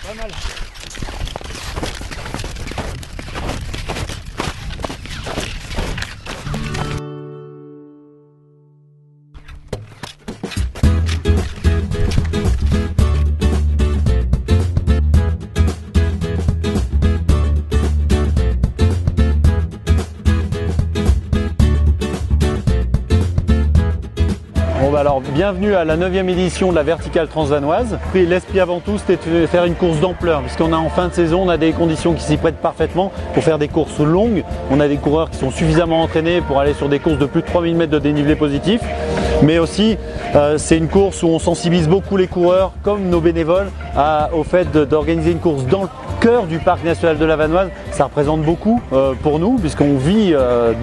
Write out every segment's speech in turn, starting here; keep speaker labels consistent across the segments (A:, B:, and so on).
A: Pas mal. Bon bah alors, bienvenue à la 9e édition de la Verticale Transvanoise. L'esprit avant tout, c'était de faire une course d'ampleur, puisqu'on a en fin de saison, on a des conditions qui s'y prêtent parfaitement pour faire des courses longues. On a des coureurs qui sont suffisamment entraînés pour aller sur des courses de plus de 3000 mètres de dénivelé positif. Mais aussi, c'est une course où on sensibilise beaucoup les coureurs, comme nos bénévoles, au fait d'organiser une course dans le cœur du parc national de la Vanoise. Ça représente beaucoup pour nous, puisqu'on vit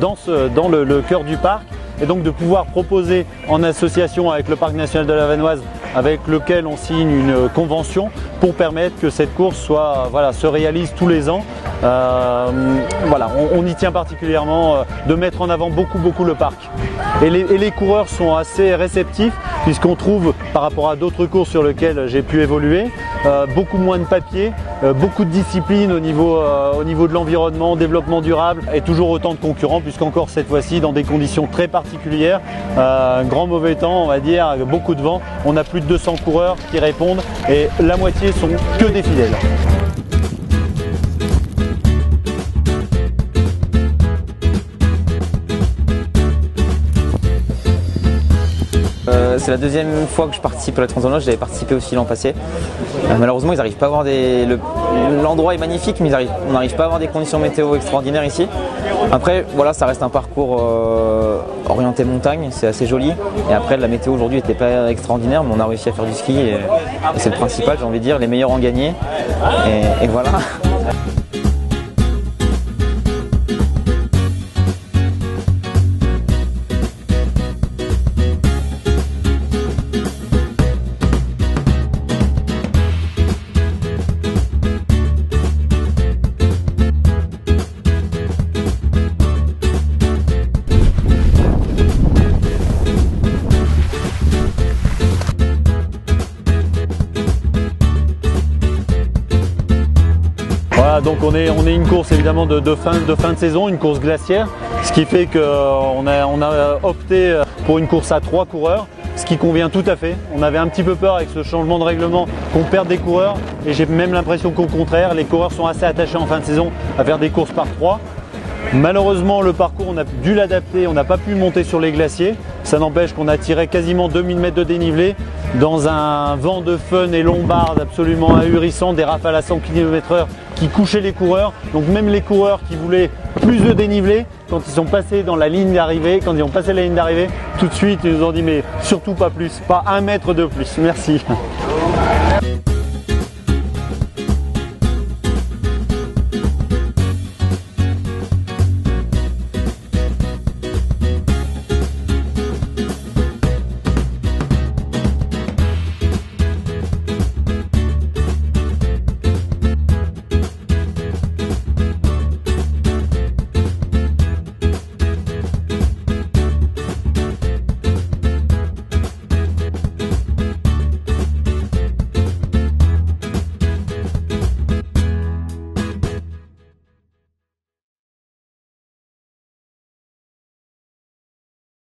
A: dans le cœur du parc. Et donc de pouvoir proposer en association avec le parc national de la Vanoise, avec lequel on signe une convention pour permettre que cette course se réalise tous les ans. On y tient particulièrement de mettre en avant beaucoup le parc. Et les coureurs sont assez réceptifs, puisqu'on trouve, par rapport à d'autres courses sur lesquelles j'ai pu évoluer, beaucoup moins de papier, beaucoup de discipline au niveau de l'environnement, développement durable, et toujours autant de concurrents, puisqu'encore cette fois-ci dans des conditions très particulières, grand mauvais temps on va dire, beaucoup de vent, on a plus de 200 coureurs qui répondent et la moitié sont que des fidèles.
B: C'est la deuxième fois que je participe à la Transvanoise, j'avais participé aussi l'an passé. Malheureusement, ils n'arrivent pas à avoir l'endroit est magnifique, mais on n'arrive pas à avoir des conditions météo extraordinaires ici. Après, voilà, ça reste un parcours orienté montagne, c'est assez joli. Et après, la météo aujourd'hui n'était pas extraordinaire, mais on a réussi à faire du ski et c'est le principal, j'ai envie de dire, les meilleurs ont gagné. Et voilà.
A: Donc on est une course évidemment de fin de saison, une course glaciaire, ce qui fait qu'on a opté pour une course à 3 coureurs, ce qui convient tout à fait. On avait un petit peu peur avec ce changement de règlement qu'on perde des coureurs, et j'ai même l'impression qu'au contraire, les coureurs sont assez attachés en fin de saison à faire des courses par 3. Malheureusement, le parcours, on a dû l'adapter, on n'a pas pu monter sur les glaciers. Ça n'empêche qu'on a tiré quasiment 2000 mètres de dénivelé dans un vent de fun et lombarde absolument ahurissant, des rafales à 100 km/h qui couchaient les coureurs. Donc même les coureurs qui voulaient plus de dénivelé, quand ils sont passés dans la ligne d'arrivée, tout de suite ils nous ont dit mais surtout pas plus, pas 1 mètre de plus, merci.